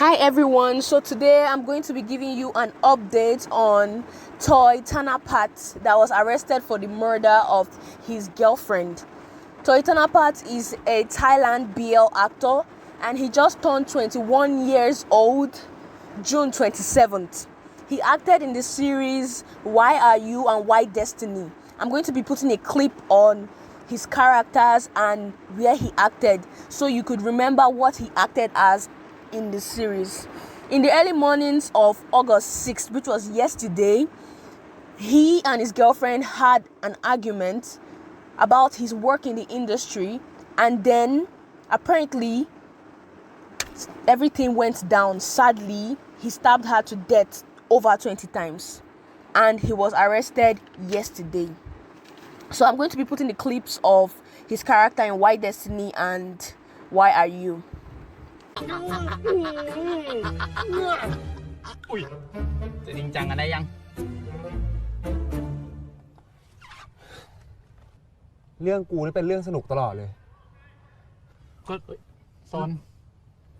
Hi everyone, so today I'm going to be giving you an update on thanapat that was arrested for the murder of his girlfriend. Thanapat is a Thailand BL actor and he just turned 21 years old June 27th. He acted in the series Why Are You and Why Destiny. I'm going to be putting a clip on his characters and where he acted so you could remember what he acted as in the series. In the early mornings of August 6th, which was yesterday, he and his girlfriend had an argument about his work in the industry, and then apparently everything went down. Sadly, he stabbed her to death over 20 times and he was arrested yesterday. So I'm going to be putting the clips of his character in Why Destiny and Why Are You. อุ้ยจะจริงจังกันได้ยังเรื่องกูนี่เป็นเรื่องสนุกตลอดเลยก็โซน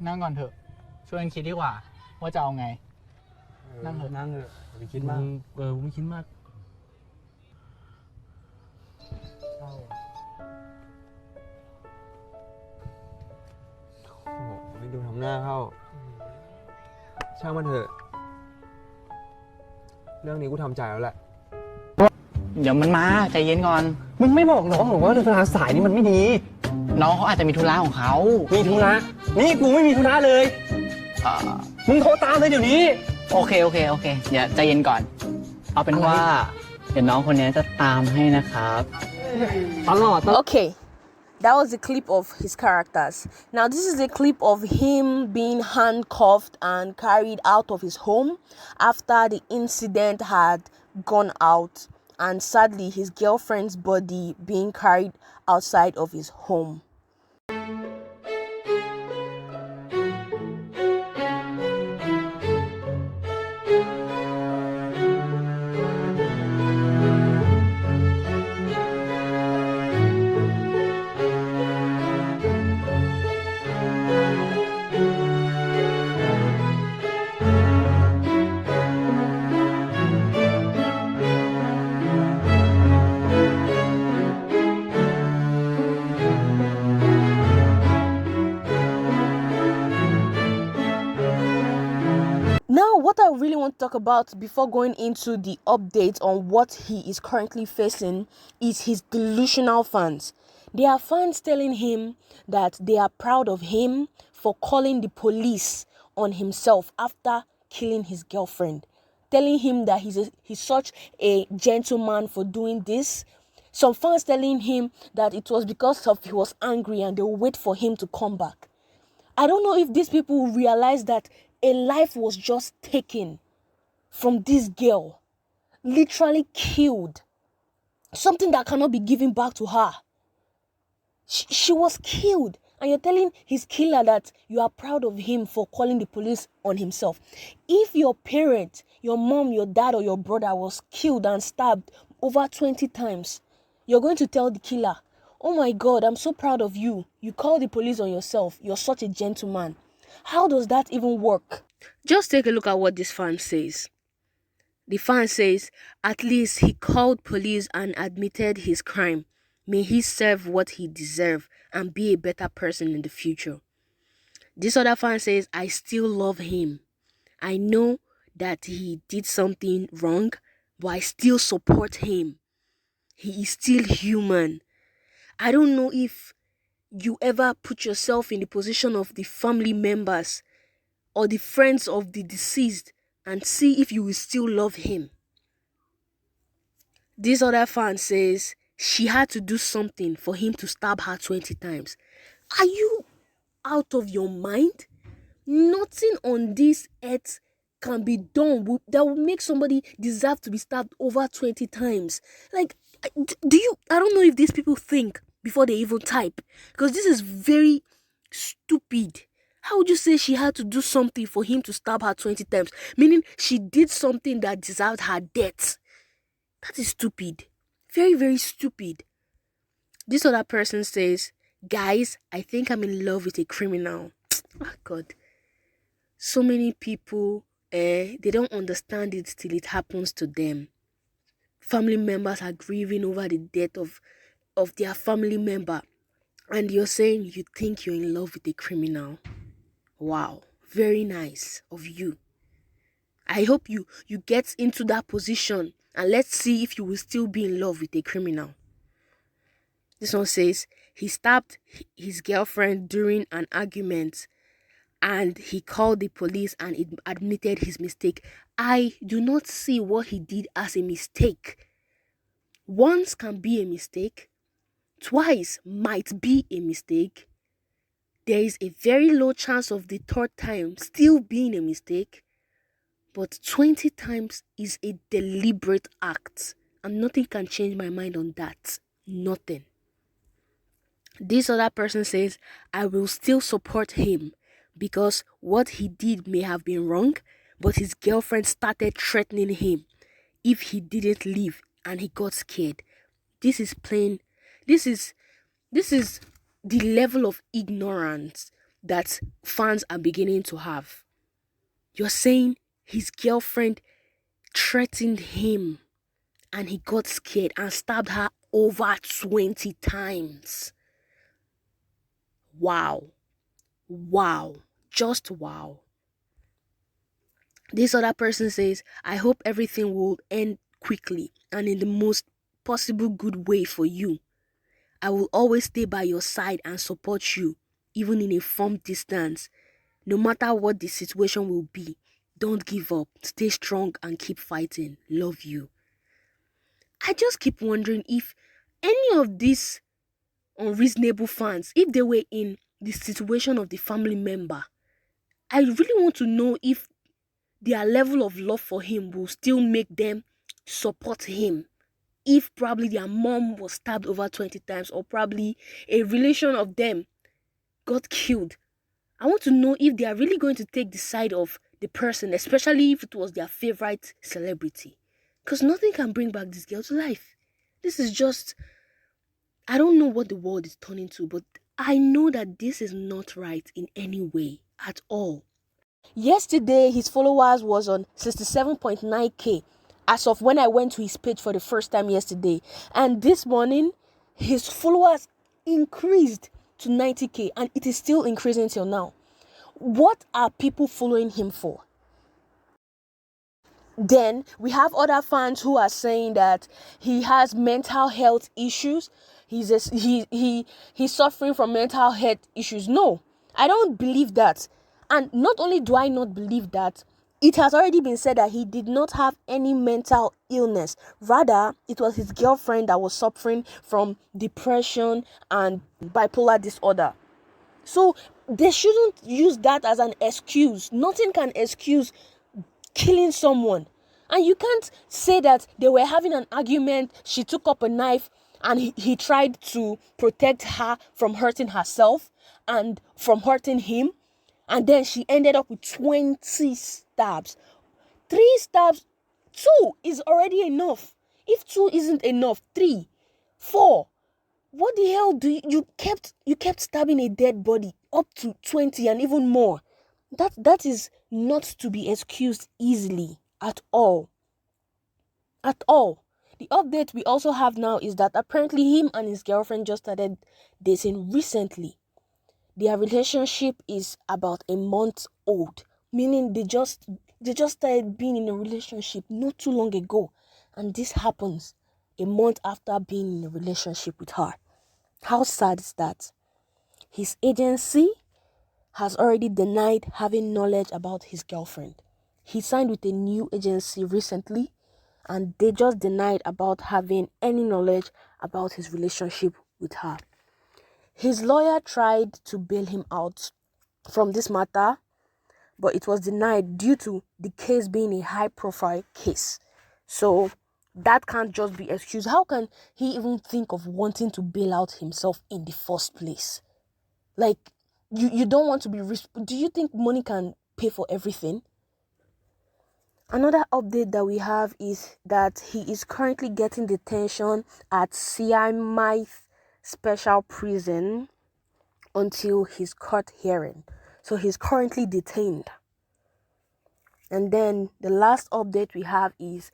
นั่งก่อนเถอะช่วยกันคิดดีกว่าว่าจะเอาไงนั่งเถอะนั่งเถอะไม่คิดมากไม่คิดมากโอ้โหไม่ดูทำหน้าเข้าช่างมันเถอะเรื่องนี้กูทำใจแล้วแหละเดี๋ยวมันมาใจเย็นก่อน มึงไม่บอกน้องหรอว่าเวลาสายนี่มันไม่ดีน้องเขาอาจจะมีธุระของเขา มีธุระนี่กูไม่มีธุระเลยมึงโทรตามเลยเดี๋ยวนี้โอเคเดี๋ยวใจเย็นก่อนเอาเป็นว่าเดี๋ยวน้องคนนี้จะตามให้นะครับตลอด Okay, that was a clip of his characters. Now this is a clip of him being handcuffed and carried out of his home after the incident had gone out, and sadly his girlfriend's body being carried outside of his home. Now, what I really want to talk about before going into the update on what he is currently facing is his delusional fans. There are fans telling him that they are proud of him for calling the police on himself after killing his girlfriend, telling him that he's such a gentleman for doing this. Some fans telling him that it was because of he was angry and they will wait for him to come back. I don't know if these people realize that a life was just taken from this girl, literally killed. Something that cannot be given back to her. She was killed. And you're telling his killer that you are proud of him for calling the police on himself. If your parent, your mom, your dad, or your brother was killed and stabbed over 20 times, you're going to tell the killer, oh my God, I'm so proud of you. You call the police on yourself. You're such a gentleman. How does that even work? Just take a look at what this fan says. The fan says, at least he called police and admitted his crime. May he serve what he deserves and be a better person in the future. This other fan says, I still love him. I know that he did something wrong, but I still support him. He is still human. I don't know if you ever put yourself in the position of the family members or the friends of the deceased and see if you will still love him. This other fan says she had to do something for him to stab her 20 times. Are you out of your mind? Nothing on this earth can be done that will make somebody deserve to be stabbed over 20 times. Like, I don't know if these people think before they even type, because this is very stupid. How would you say she had to do something for him to stab her 20 times? Meaning she did something that deserved her death. That is stupid. Very, very stupid. This other person says, guys, I think I'm in love with a criminal. Oh God. So many people, they don't understand it till it happens to them. Family members are grieving over the death of their family member, and you're saying you think you're in love with a criminal. Wow, very nice of you. I hope you get into that position, and let's see if you will still be in love with a criminal. This one says he stabbed his girlfriend during an argument and he called the police and admitted his mistake. I do not see what he did as a mistake. Once can be a mistake, twice might be a mistake. There is a very low chance of the third time still being a mistake, but 20 times is a deliberate act, and nothing can change my mind on that. Nothing. This other person says, I will still support him because what he did may have been wrong, but his girlfriend started threatening him if he didn't leave and he got scared. This is plain. This is the level of ignorance that fans are beginning to have. You're saying his girlfriend threatened him and he got scared and stabbed her over 20 times. Wow. Wow. Just wow. This other person says, I hope everything will end quickly and in the most possible good way for you. I will always stay by your side and support you, even in a firm distance. No matter what the situation will be, don't give up. Stay strong and keep fighting. Love you. I just keep wondering if any of these unreasonable fans, if they were in the situation of the family member, I really want to know if their level of love for him will still make them support him. If probably their mom was stabbed over 20 times or probably a relation of them got killed, I want to know if they are really going to take the side of the person, especially if it was their favorite celebrity. Because nothing can bring back this girl to life. This is just, I don't know what the world is turning to, but I know that this is not right in any way at all. Yesterday, his followers was on 67.9k as of when I went to his page for the first time yesterday. And this morning, his followers increased to 90k and it is still increasing till now. What are people following him for? Then we have other fans who are saying that he has mental health issues. He's suffering from mental health issues. No, I don't believe that. And not only do I not believe that, it has already been said that he did not have any mental illness. Rather, it was his girlfriend that was suffering from depression and bipolar disorder. So they shouldn't use that as an excuse. Nothing can excuse killing someone. And you can't say that they were having an argument, she took up a knife and he tried to protect her from hurting herself and from hurting him, and then she ended up with 20 stabs. 3 stabs, 2 is already enough. If 2 isn't enough, 3, 4. What the hell do you kept stabbing a dead body up to 20 and even more. That is not to be excused easily at all. At all. The update we also have now is that apparently him and his girlfriend just started dating recently. Their relationship is about a month old, meaning they just started being in a relationship not too long ago, and this happens a month after being in a relationship with her. How sad is that? His agency has already denied having knowledge about his girlfriend. He signed with a new agency recently and they just denied about having any knowledge about his relationship with her. His lawyer tried to bail him out from this matter, but it was denied due to the case being a high-profile case. So that can't just be excused. How can he even think of wanting to bail out himself in the first place? Like, you don't want to be do you think money can pay for everything? Another update that we have is that he is currently getting detention at Siamite Special Prison until his court hearing. So he's currently detained. And then the last update we have is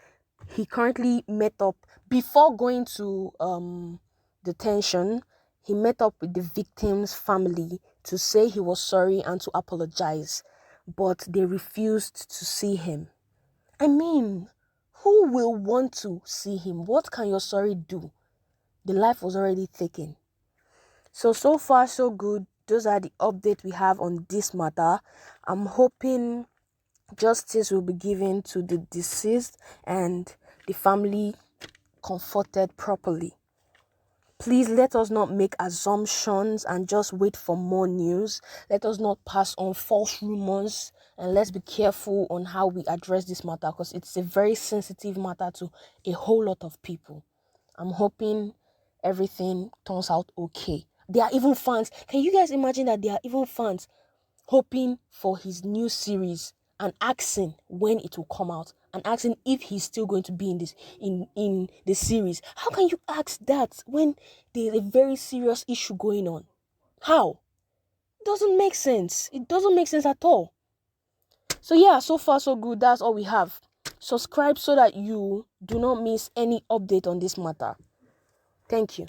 he currently met up before going to detention. He met up with the victim's family to say he was sorry and to apologize, but they refused to see him. I mean, who will want to see him? What can your sorry do? The life was already taken. So far so good. Those are the updates we have on this matter. I'm hoping justice will be given to the deceased and the family comforted properly. Please let us not make assumptions and just wait for more news. Let us not pass on false rumors, and let's be careful on how we address this matter, because it's a very sensitive matter to a whole lot of people. I'm hoping everything turns out okay. There are even fans. Can you guys imagine that there are even fans hoping for his new series and asking when it will come out and asking if he's still going to be in this in the series? How can you ask that when there's a very serious issue going on? How? It doesn't make sense. It doesn't make sense at all. So yeah, so far so good. That's all we have. Subscribe so that you do not miss any update on this matter. Thank you.